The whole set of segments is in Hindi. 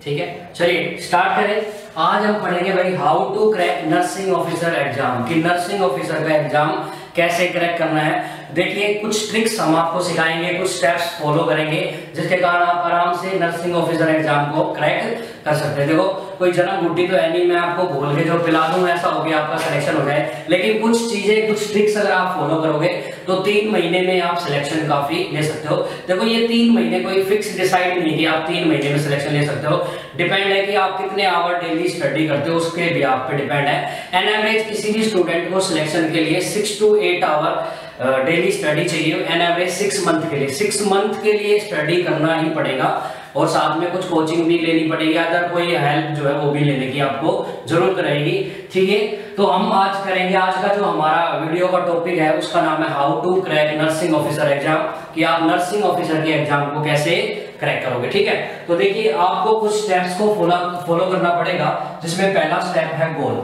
ठीक है, चलिए स्टार्ट करें। आज हम पढ़ेंगे भाई how to crack nursing officer exam, कि नर्सिंग ऑफिसर का एग्जाम कैसे क्रैक करना है। देखिए कुछ ट्रिक्स हम आपको सिखाएंगे, कुछ स्टेप्स फॉलो करेंगे जिसके कारण आप आराम से नर्सिंग ऑफिसर एग्जाम को क्रैक कर सकते हैं। देखो कोई जन्म बूटी तो है नहीं, मैं आपको बोल के जो पिला दूं ऐसा हो गया आपका सिलेक्शन हो जाए, लेकिन कुछ चीजें कुछ ट्रिक्स अगर आप फॉलो करोगे तो 3 महीने में आप सिलेक्शन काफी ले सकते हो। देखो ये 3 महीने कोई फिक्स डिसाइड नहीं कि आप 3 महीने में सिलेक्शन ले सकते हो, डिपेंड है कि आप कितने आवर डेली स्टडी करते हो, उसके भी आप पे डिपेंड है। एन एवरेज किसी भी स्टूडेंट को सिलेक्शन के लिए 6 to 8 आवर डेली स्टडी चाहिए, एन एवरेज 6 मंथ के लिए। 6 मंथ के लिए स्टडी करना ही पड़ेगा और साथ में कुछ कोचिंग भी लेनी पड़ेगी, अदर कोई हेल्प जो है वो भी लेने की आपको जरूरत रहेगी। ठीक है, तो हम आज करेंगे, आज का जो हमारा वीडियो का टॉपिक है उसका नाम है how to crack nursing officer exam, कि आप नर्सिंग ऑफिसर के एग्जाम को कैसे क्रैक करोगे। ठीक है, तो देखिए आपको कुछ स्टेप्स को फॉलो करना पड़ेगा, जिसमें पहला स्टेप है गोल।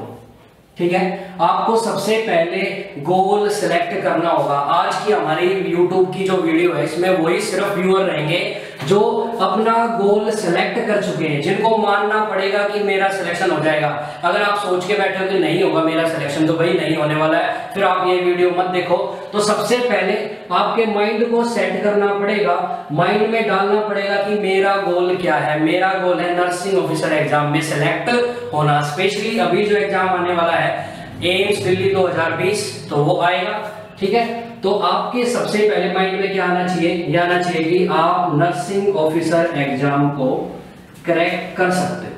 ठीक है, आपको सबसे पहले गोल सिलेक्ट करना होगा। आज की हमारी YouTube की जो वीडियो है इसमें वही सिर्फ व्यूअर रहेंगे जो अपना गोल सिलेक्ट कर चुके हैं, जिनको मानना पड़ेगा कि मेरा सिलेक्शन हो जाएगा। अगर आप सोच के बैठे हो कि नहीं होगा मेरा सिलेक्शन, तो भाई नहीं होने वाला है, फिर आप ये वीडियो मत देखो। तो सबसे पहले आपके माइंड को सेट करना पड़ेगा, माइंड में डालना पड़ेगा कि मेरा गोल क्या है। मेरा गोल है नर्सिंग ऑफिसर एग्जाम में सिलेक्ट होना। स्पेशली अभी जो एग्जाम आने वाला है एम्स दिल्ली 2020, तो वो आएगा। ठीक है, तो आपके सबसे पहले माइंड में क्या आना चाहिए, ये आना चाहिए कि आप नर्सिंग ऑफिसर एग्जाम को क्रैक कर सकते हो।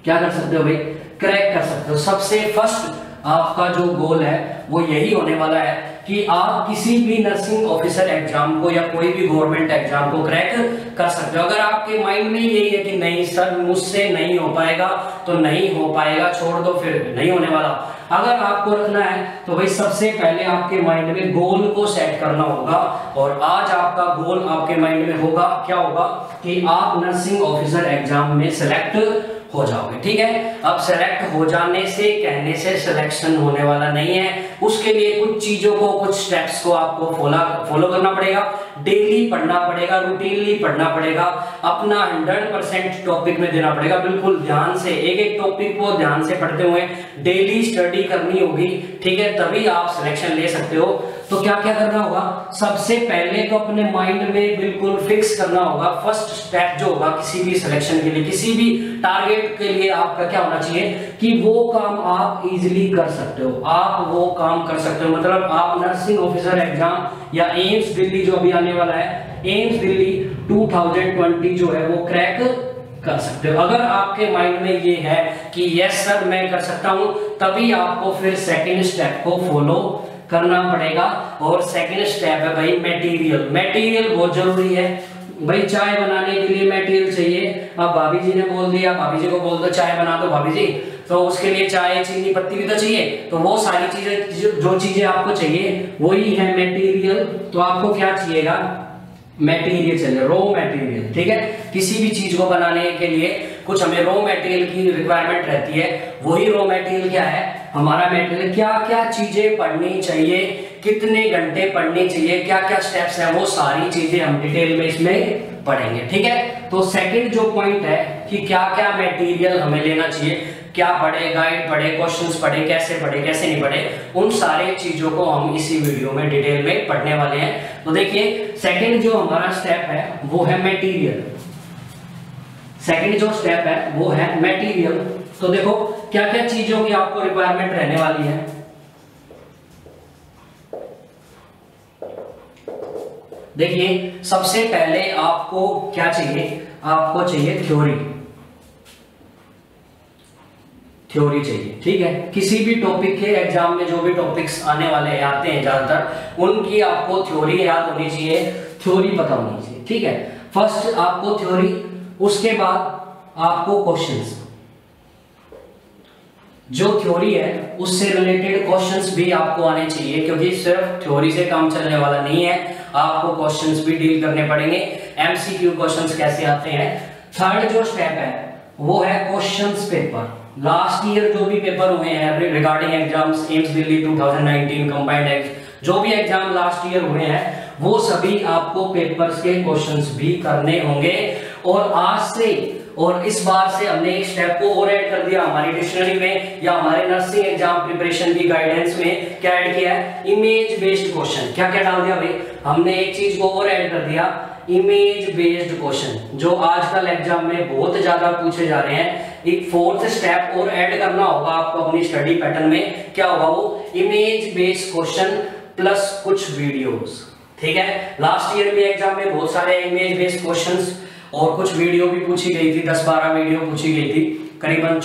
क्या कर सकते हो भाई, क्रैक कर सकते हो। सबसे फर्स्ट आपका जो गोल है वो यही होने वाला है कि आप किसी भी नर्सिंग ऑफिसर एग्जाम को या कोई भी गवर्नमेंट एग्जाम को क्रैक कर सकते हो। अगर आपके माइंड में यही है कि नहीं सर मुझसे नहीं हो पाएगा, तो नहीं हो पाएगा, छोड़ दो, फिर नहीं होने वाला। अगर आपको रखना है तो भाई सबसे पहले आपके माइंड में गोल को सेट करना होगा, और आज आपका गोल आपके माइंड में होगा, क्या होगा कि आप नर्सिंग ऑफिसर एग्जाम में सिलेक्ट हो जाओगे। ठीक है, अब सेलेक्ट हो जाने से कहने से सिलेक्शन होने वाला नहीं है, उसके लिए कुछ चीजों को, कुछ स्टेप्स को आपको फॉलो करना पड़ेगा। डेली पढ़ना पड़ेगा, रूटीनली पढ़ना पड़ेगा, अपना 100% टॉपिक में देना पड़ेगा, बिल्कुल ध्यान से एक एक टॉपिक को ध्यान से पढ़ते हुए डेली स्टडी करनी होगी। ठीक है, तभी आप सिलेक्शन ले सकते हो। तो क्या क्या करना होगा, सबसे पहले तो अपने माइंड में बिल्कुल फिक्स करना होगा। फर्स्ट स्टेप जो होगा किसी भी सिलेक्शन के लिए, किसी भी टारगेट के लिए आपका क्या होना चाहिए कि वो काम आप इजीली कर सकते हो। आप वो काम कर सकते हो, मतलब आप नर्सिंग ऑफिसर एग्जाम या एम्स दिल्ली जो अभी आने वाला है, एम्स दिल्ली 2020 जो है वो क्रैक कर सकते हो। अगर आपके माइंड में ये है कि यस सर मैं कर सकता हूं, तभी आपको फिर सेकंड स्टेप को फॉलो करना पड़ेगा। और सेकंड स्टेप है भाई मटेरियल। मटेरियल बहुत जरूरी है भाई, चाय बनाने के लिए मटेरियल चाहिए। अब भाभी जी ने बोल दिया, भाभी जी को बोल दो चाय बना दो भाभी जी, तो उसके लिए चाय चीनी पत्ती भी तो चाहिए। तो वो सारी चीजें जो चीजें आपको चाहिए वही है मटेरियल। तो आपको क्या चाहिएगा, मटेरियल चाहिए, रॉ मटेरियल। ठीक है, किसी भी चीज को बनाने के लिए कुछ हमें रॉ मटेरियल की रिक्वायरमेंट रहती है। वही रॉ मटेरियल क्या है, हमारा मटेरियल क्या क्या चीजें पढ़नी चाहिए, कितने घंटे पढ़नी चाहिए, क्या क्या स्टेप्स है, वो सारी चीजें हम डिटेल में इसमें पढ़ेंगे। ठीक है, तो सेकंड जो पॉइंट है कि क्या क्या मटेरियल हमें लेना चाहिए, क्या पढ़े, गाइड पढ़े, क्वेश्चंस पढ़े, कैसे नहीं पढ़े, उन सारे चीजों को हम इसी वीडियो में डिटेल में पढ़ने वाले हैं। तो देखिए सेकंड जो हमारा स्टेप है वो है मटेरियल। सेकंड जो स्टेप है वो है मटेरियल। तो देखो क्या क्या चीजों की आपको रिक्वायरमेंट रहने वाली है। देखिए सबसे पहले आपको क्या चाहिए, आपको चाहिए थ्योरी चाहिए। ठीक है, किसी भी टॉपिक के एग्जाम में जो भी टॉपिक्स आने वाले आते हैं ज्यादातर, उनकी आपको थ्योरी याद होनी चाहिए, थ्योरी पता होनी चाहिए। ठीक है, फर्स्ट आपको थ्योरी, उसके बाद आपको क्वेश्चंस। जो थ्योरी है उससे रिलेटेड क्वेश्चंस भी आपको आने चाहिए, क्योंकि सिर्फ थ्योरी से काम चलने वाला नहीं है, आपको क्वेश्चंस भी डील करने पड़ेंगे। एमसीक्यू क्वेश्चंस कैसे आते हैं। थर्ड जो स्टेप है वो है क्वेश्चंस पेपर। लास्ट ईयर जो भी पेपर हुए हैं regarding exams AIIMS Delhi 2019 combined exam, जो भी एग्जाम लास्ट ईयर हुए हैं वो सभी आपको पेपर्स के क्वेश्चंस भी करने होंगे। और आज से और इस बार से हमने एक स्टेप को और ऐड कर दिया हमारी डिक्शनरी में या हमारे नर्सिंग एग्जाम प्रिपरेशन की गाइडेंस में। क्या ऐड किया है? Image based question. क्या क्या डाल दिया भाई? हमने एक चीज को और ऐड कर दिया, इमेज बेस्ड क्वेश्चन, जो आजकल एग्जाम में बहुत ज्यादा पूछे जा रहे हैं। एक फोर्थ स्टेप और ऐड करना होगा आपको अपनी स्टडी पैटर्न में। क्या होगा वो? इमेज बेस्ड क्वेश्चन प्लस कुछ वीडियोस। ठीक है, लास्ट ईयर में एग्जाम में बहुत सारे इमेज बेस्ड क्वेश्चंस और कुछ वीडियो भी पूछी गई थी, 10-12 वीडियो पूछी गई थी, करीबन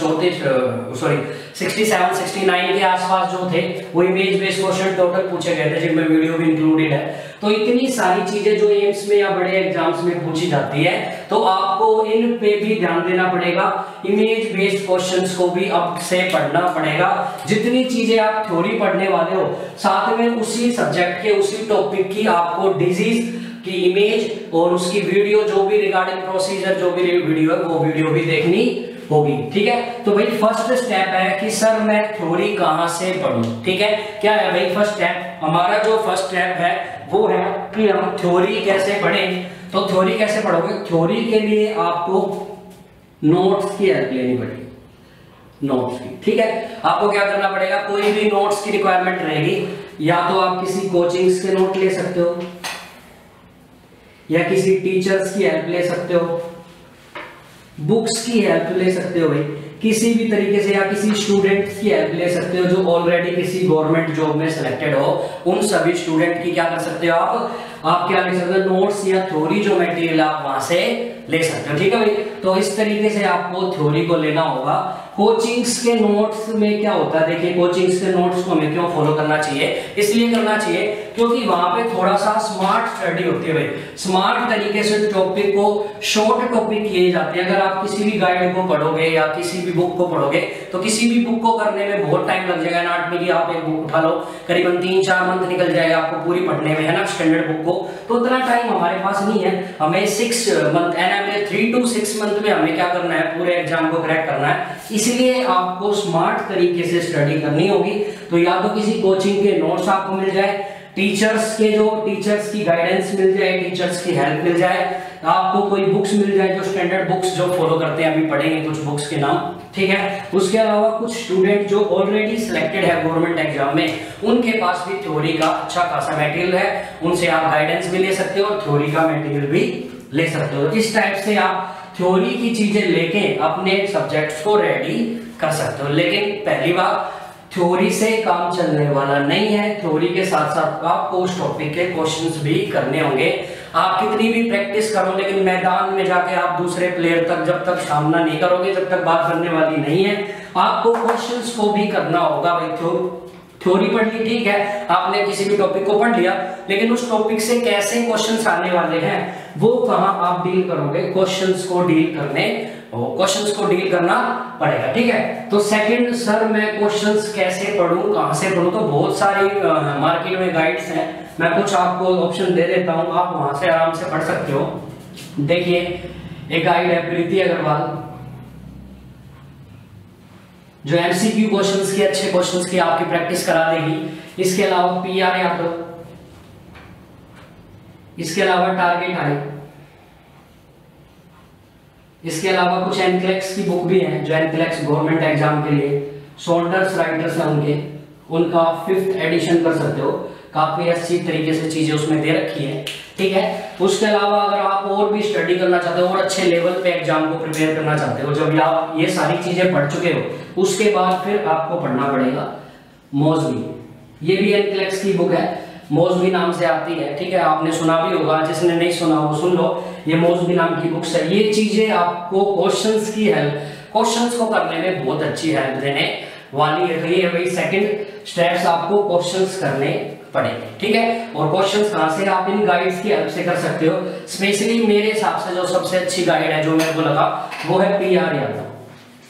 67-69 के आसपास जो थे वो इमेज बेस्ड क्वेश्चन टोटल पूछे गए थे, जिनमें वीडियो भी इंक्लूडेड है। तो इतनी सारी चीजें जो एम्स में या बड़े एग्जाम्स में पूछी जाती है, तो आपको इन पे भी ध्यान देना पड़ेगा। इमेज बेस्ड क्वेश्चंस को भी अब से पढ़ना पड़ेगा। जितनी चीजें आप थ्योरी पढ़ने वाले हो, साथ में उसी सब्जेक्ट के उसी टॉपिक की आपको डिजीज की इमेज और उसकी वीडियो, जो भी रिगार्डिंग प्रोसीजर जो भी वीडियो है वो वीडियो भी देखनी होगी। ठीक है, तो भाई फर्स्ट स्टेप है कि सर मैं थ्योरी कहां से पढूं। ठीक है, क्या है भाई फर्स्ट स्टेप? हमारा जो फर्स्ट स्टेप है वो है कि हम थ्योरी कैसे पढ़ें। तो थ्योरी कैसे पढ़ोगे? थ्योरी के लिए आपको नोट्स की हेल्प लेनी पड़ेगी, नोट्स की। ठीक है, आपको क्या करना पड़ेगा? कोई भी नोट्स की रिक्वायरमेंट रहेगी, या तो आप किसी कोचिंग्स के नोट ले सकते हो या किसी टीचर्स की हेल्प ले सकते हो, बुक्स की हेल्प ले सकते हो भाई, किसी भी तरीके से, या किसी स्टूडेंट्स की हेल्प ले सकते हो जो ऑलरेडी किसी गवर्नमेंट जॉब में सिलेक्टेड हो। उन सभी स्टूडेंट की क्या कर सकते हो आप क्या ले सकते हो? नोट्स या थ्योरी जो मटेरियल आप वहां से ले सकते हो। ठीक है भाई, तो इस तरीके से आपको थ्योरी को लेना होगा। कोचिंग्स के नोट्स में क्या होता है? देखिए, कोचिंग्स के नोट्स को हमें क्यों फॉलो करना चाहिए? इसलिए करना चाहिए क्योंकि वहां पे थोड़ा सा स्मार्ट स्टडी होती है भाई। स्मार्ट तरीके से टॉपिक को, शॉर्ट टॉपिक किए जाते हैं। अगर आप किसी भी गाइड को पढ़ोगे या किसी भी बुक को पढ़ोगे, तो किसी भी बुक को करने में बहुत टाइम लग जाएगा। एनाटॉमी की आप एक बुक उठा लो, करीबन 3-4 मंथ निकल जाएगा आपको पूरी पढ़ने में, है ना, स्टैंडर्ड बुक को। तो उतना टाइम हमारे पास नहीं है। हमें 6 मंथ, एनएमए 3 to 6 मंथ में हमें क्या करना है? पूरे एग्जाम को क्रैक करना है। इसलिए आपको स्मार्ट तरीके से स्टडी करनी होगी। तो या तो किसी कोचिंग के नोट्स आपको मिल जाए, टीचर्स की गाइडेंस मिल जाए, टीचर्स की हेल्प मिल जाए, आपको कोई बुक्स मिल जाए जो स्टैंडर्ड बुक्स जो फॉलो करते हैं। अभी पढ़ेंगे कुछ बुक्स के नाम। ठीक है, उसके अलावा कुछ स्टूडेंट जो ऑलरेडी सिलेक्टेड है गवर्नमेंट एग्जाम में, उनके पास भी थ्योरी का अच्छा खासा मटेरियल है, उनसे आप गाइडेंस भी ले सकते हो और थ्योरी का मटेरियल भी ले सकते हो। इस टाइप से आप थ्योरी की चीजें लेके अपने सब्जेक्ट्स को रेडी कर सकते हो। लेकिन पहली बात, थ्योरी से काम चलने वाला नहीं है। थ्योरी के साथ साथ आपको उस टॉपिक के क्वेश्चंस भी करने होंगे। आप कितनी भी प्रैक्टिस करो, लेकिन मैदान में जाके आप दूसरे प्लेयर तक जब तक सामना नहीं करोगे, जब तक बात बनने वाली नहीं है। आपको क्वेश्चंस को भी करना होगा भाई। थ्योरी पढ़ ली, ठीक है, आपने किसी भी टॉपिक को पढ़ लिया, लेकिन उस टॉपिक से कैसे क्वेश्चंस आने वाले हैं वो कहां आप डील करोगे? क्वेश्चंस को डील करना पड़ेगा। ठीक है, तो सेकंड, सर मैं क्वेश्चंस कैसे पढ़ूं, कहां से पढ़ूं? तो बहुत सारी मार्केट में गाइड्स हैं, मैं कुछ आपको ऑप्शन दे देता हूं, आप वहां से आराम से पढ़ सकते हो। देखिए, एक गाइड है प्रीति अग्रवाल, जो एमसीक्यू क्वेश्चंस की, अच्छे क्वेश्चंस की आपकी प्रैक्टिस करा देगी। इसके अलावा पीआर यादव, इसके अलावा टारगेट हाई, इसके अलावा कुछ एनक्लेक्स की बुक भी है, जो एनक्लेक्स गवर्नमेंट एग्जाम के लिए सॉल्डर्स राइटर्स है, उनका 5th एडिशन कर सकते हो। काफी अच्छी तरीके से चीजें उसमें दे रखी है। ठीक है, उसके अलावा अगर आप और भी स्टडी करना चाहते हो और अच्छे लेवल पे एग्जाम को प्रिपेयर करना चाहते हो, जब आप ये सारी चीजें पढ़ चुके हो, उसके बाद फिर आपको पढ़ना पड़ेगा मौजवी। ये भी एनक्लेक्स की बुक है, मौजवी नाम से आती है। ठीक है, आपने सुना भी होगा, जिसने नहीं सुना वो सुन लो। ये मौजवी नाम की बुक्स है। ये चीजें आपको क्वेश्चंस की हेल्प, क्वेश्चंस को करने में बहुत अच्छी हेल्प देने वाली है। ये भाई सेकंड स्टेप्स, आपको क्वेश्चंस करने पड़ेंगे। ठीक है, और क्वेश्चंस कहां से? आप इन गाइड्स की हेल्प से कर सकते हो। स्पेशली मेरे हिसाब से जो सबसे अच्छी गाइड है, जो मेरे को लगा, वो है पीआर यादव।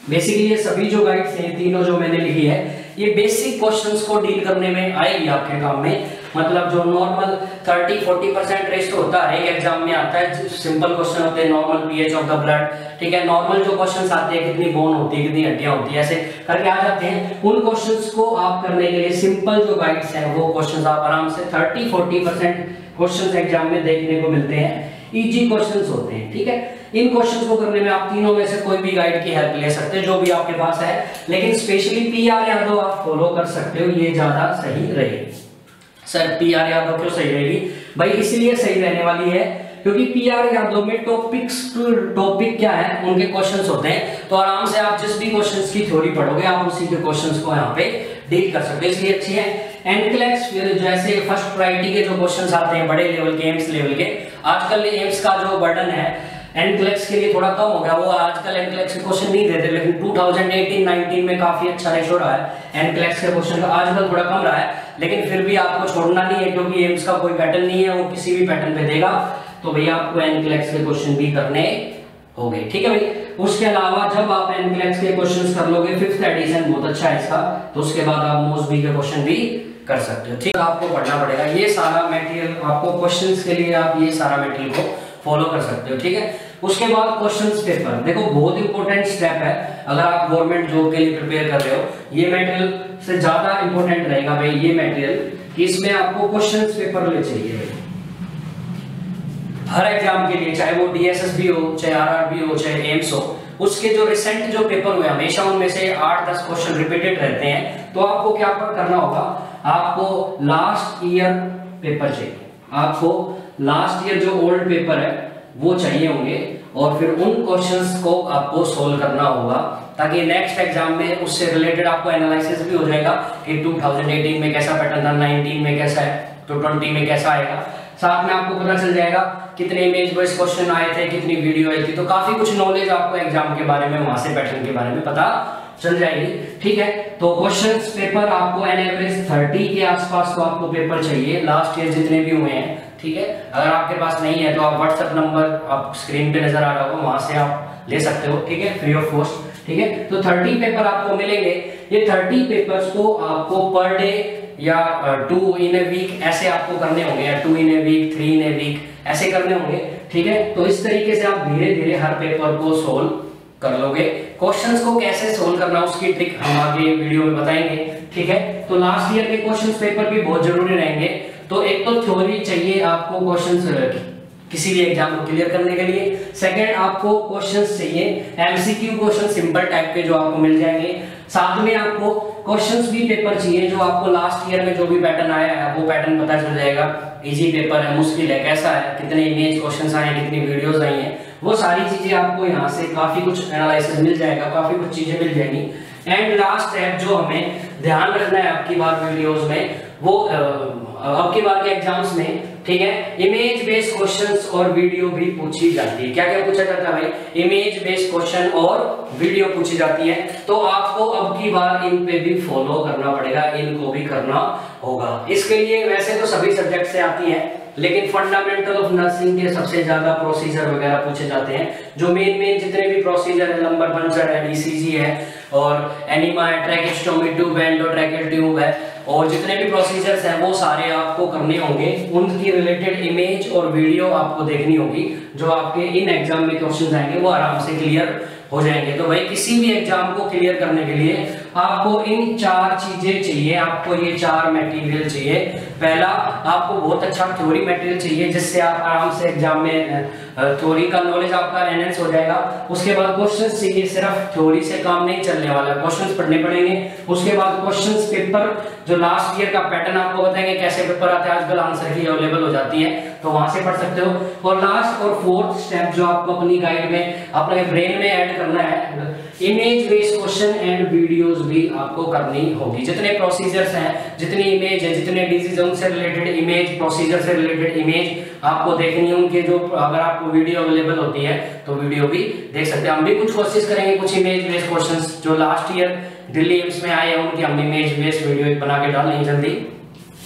बेसिकली ये सभी जो गाइड्स हैं, तीनों जो मैंने लिखी है, ये बेसिक क्वेश्चंस को डील करने में आएगी आपके काम में। मतलब जो नॉर्मल 30-40% रेस्ट होता है, एक एग्जाम में आता है, सिंपल क्वेश्चन होते हैं, normal pH of the blood, ठीक है, नॉर्मल जो क्वेश्चंस आते हैं, कितनी बोन होती है, कितनी हड्डियां होती है, ऐसे करके आ जाते हैं। उन क्वेश्चंस को आप करने के लिए सिंपल जो गाइड्स हैं, वो क्वेश्चंस आप आराम से 30-40% क्वेश्चंस एग्जाम में देखने को मिलते हैं। इजी क्वेश्चंस होते हैं। ठीक है, इन क्वेश्चंस को करने में आप तीनों में से कोई भी गाइड की हेल्प ले सकते हैं जो भी आपके पास है, लेकिन स्पेशली पीआर यादव आप फॉलो कर सकते हो, ये ज्यादा सही रहेगी। सर पीआर यादव क्यों सही रहेगी भाई? इसलिए सही रहने वाली है क्योंकि पीआर यादव में टॉपिक्स टू टॉपिक क्या है उनके क्वेश्चंस होते हैं, तो आराम से आप जिस भी क्वेश्चंस की थ्योरी पढ़ोगे आप उसी के क्वेश्चंस को यहाँ पे डील कर सकते हो, इसलिए अच्छी है। एनक्लेक्स फिर जैसे फर्स्ट प्रायोरिटी के जो क्वेश्चंस आते हैं बड़े लेवल के, एम्स लेवल के, आजकल एम्स का जो बर्डन है एनक्लेक्स के लिए थोड़ा कम हो गया, वो आजकल एनक्लेक्स के क्वेश्चन नहीं देते, लेकिन 2018-19 में काफी अच्छा रेशो रहा है एनक्लेक्स के क्वेश्चन का, आजकल थोड़ा कम रहा है, लेकिन फिर भी आपको छोड़ना नहीं है क्योंकि एम्स का कोई पैटर्न नहीं है, वो किसी भी पैटर्न पे देगा, तो भैया आपको एनक्लेक्स के क्वेश्चन भी करने होंगे, ठीक है भाई। उसके अलावा जब आप एनक्लेक्स के क्वेश्चंस कर लोगे, 5th एडिशन बहुत अच्छा है इसका, तो उसके बाद आप मोसबी के क्वेश्चन भी कर सकते हो, ठीक है। आपको पढ़ना पड़ेगा ये सारा मटेरियल, आपको क्वेश्चंस के लिए आप ये सारा मटेरियल को फॉलो कर सकते हो, ठीक है। उसके बाद क्वेश्चंस पेपर, देखो बहुत इंपॉर्टेंट स्टेप है अगर आप गवर्नमेंट जॉब के लिए प्रिपेयर कर रहे हो, ये मटेरियल से ज्यादा इंपॉर्टेंट रहेगा भाई ये मटेरियल कि इसमें आपको क्वेश्चंस पेपर ले चाहिए भाई हर एग्जाम के लिए, चाहे वो डीएसएसबी हो, चाहे आरआरबी हो, चाहे एम्स हो, उसके जो रिसेंट जो पेपर हुए हमेशा उनमें से 8-10 क्वेश्चन रिपीटेड रहते हैं, तो आपको क्या करना होगा, आपको लास्ट ईयर पेपर चाहिए, आपको लास्ट ईयर जो ओल्ड पेपर है वो चाहिए होंगे, और फिर उन क्वेश्चंस को आपको सोल्व करना होगा ताकि नेक्स्ट एग्जाम में उससे रिलेटेड आपको एनालिसिस भी हो जाएगा कि 2018 में कैसा पैटर्न था, 19 में कैसा है, तो 20 में कैसा आएगा, साथ में आपको पता चल जाएगा कितने इमेज बेस्ड क्वेश्चन आए थे, कितनी वीडियो आई थी, तो काफी कुछ नॉलेज आपको एग्जाम के बारे में, वहां से पैटर्न के बारे में पता चल जाएगी, ठीक है। तो क्वेश्चंस पेपर आपको एन एवरेज 30 के आसपास तो आपको पेपर चाहिए, लास्ट ईयर जितने भी हुए हैं, ठीक है। अगर आपके पास नहीं है तो आप व्हाट्सएप नंबर आप स्क्रीन पे नजर आ रहा होगा, वहां से आप ले सकते हो, ठीक है, फ्री ऑफ कॉस्ट, ठीक है। तो 30 पेपर आपको मिलेंगे, ये 30 पेपर्स को आपको पर डे या 2 इन ए वीक ऐसे आपको करने होंगे, या 2 इन a week, 3 in a week ऐसे करने होंगे, ठीक है। तो इस तरीके से आप धीरे धीरे हर पेपर को सोल्व कर लोगे। क्वेश्चंस को कैसे सोल्व करना उसकी ट्रिक हम आगे वीडियो में बताएंगे, ठीक है। तो लास्ट ईयर के क्वेश्चंस पेपर भी बहुत जरूरी रहेंगे, तो एक तो थ्योरी चाहिए आपको क्वेश्चंस किसी भी एग्जाम को क्लियर करने के लिए, सेकंड आपको क्वेश्चंस चाहिए एमसीक्यू क्वेश्चन सिंपल टाइप के जो आपको मिल जाएंगे, साथ में आपको क्वेश्चंस भी पेपर चाहिए जो आपको लास्ट ईयर में जो भी पैटर्न आया है वो पैटर्न पता चल जाएगा, इजी पेपर है, मुश्किल है, कैसा है, कितने इमेज क्वेश्चंस आए हैं, कितनी वीडियोस आई हैं, वो सारी चीजें आपको यहाँ से काफी कुछ एनालिसिस मिल जाएगा, काफी कुछ चीजें मिल जाएंगी। एंड लास्ट स्टेप जो हमें ध्यान रखना है आपकी बार वीडियोस में, वो आपकी बार के एग्जाम्स में, ठीक है, इमेज बेस्ड क्वेश्चंस और वीडियो भी पूछी जाती है। क्या क्या पूछा जाता है भाई? इमेज बेस्ड क्वेश्चन और वीडियो पूछी जाती है, तो आपको अब की बार इन पे भी फॉलो करना पड़ेगा, इनको भी करना होगा। इसके लिए वैसे तो सभी सब्जेक्ट से आती है, लेकिन फंडामेंटल ऑफ नर्सिंग के सबसे ज्यादा प्रोसीजर वगैरह पूछे जाते हैं, जो मेन जितने भी प्रोसीजर है, लंबर पंचर है, डीसीजी है, और एनिमा है, ट्रैकेस्टोमी ट्यूब है, एंडोट्रैकेल ट्यूब है, और जितने भी प्रोसीजर्स हैं वो सारे आपको करने होंगे, उनकी रिलेटेड इमेज और वीडियो आपको देखनी होगी, जो आपके इन एग्जाम में क्वेश्चन आएंगे वो आराम से क्लियर हो जाएंगे। तो भाई किसी भी एग्जाम को क्लियर करने के लिए आपको इन 4 चीजें चाहिए, आपको ये 4 मटेरियल चाहिए। पहला, आपको बहुत अच्छा थ्योरी मटेरियल चाहिए जिससे आप आराम से एग्जाम में थ्योरी का नॉलेज आपका एनहेंस हो जाएगा। उसके बाद क्वेश्चंस चाहिए, सिर्फ थ्योरी से काम नहीं चलने वाला, क्वेश्चंस पढ़ने पड़ेंगे। उसके बाद क्वेश्चंस पेपर जो लास्ट ईयर का पैटर्न आपको बताएंगे कैसे पेपर आते हैं, आजकल आंसर की अवेलेबल हो जाती है तो वहां से पढ़ सकते हो। और लास्ट और फोर्थ स्टेप जो आपको अपनी गाइड में अपने ब्रेन में ऐड करना है, image based question and videos भी आपको करनी होगी। जितने प्रोसीजर्स हैं, जितनी इमेज है, जितने डिजीज उनसे रिलेटेड इमेज, प्रोसीजर से रिलेटेड इमेज आपको देखनी है, उनके जो अगर आपको वीडियो अवेलेबल होती है तो वीडियो भी देख सकते हैं। हम भी कुछ कोशिश करेंगे, कुछ इमेज बेस्ड क्वेश्चंस जो लास्ट ईयर दिल्ली एम्स में आए हैं उनकी हम इमेज बेस्ड वीडियो बना के डालेंगे जल्दी,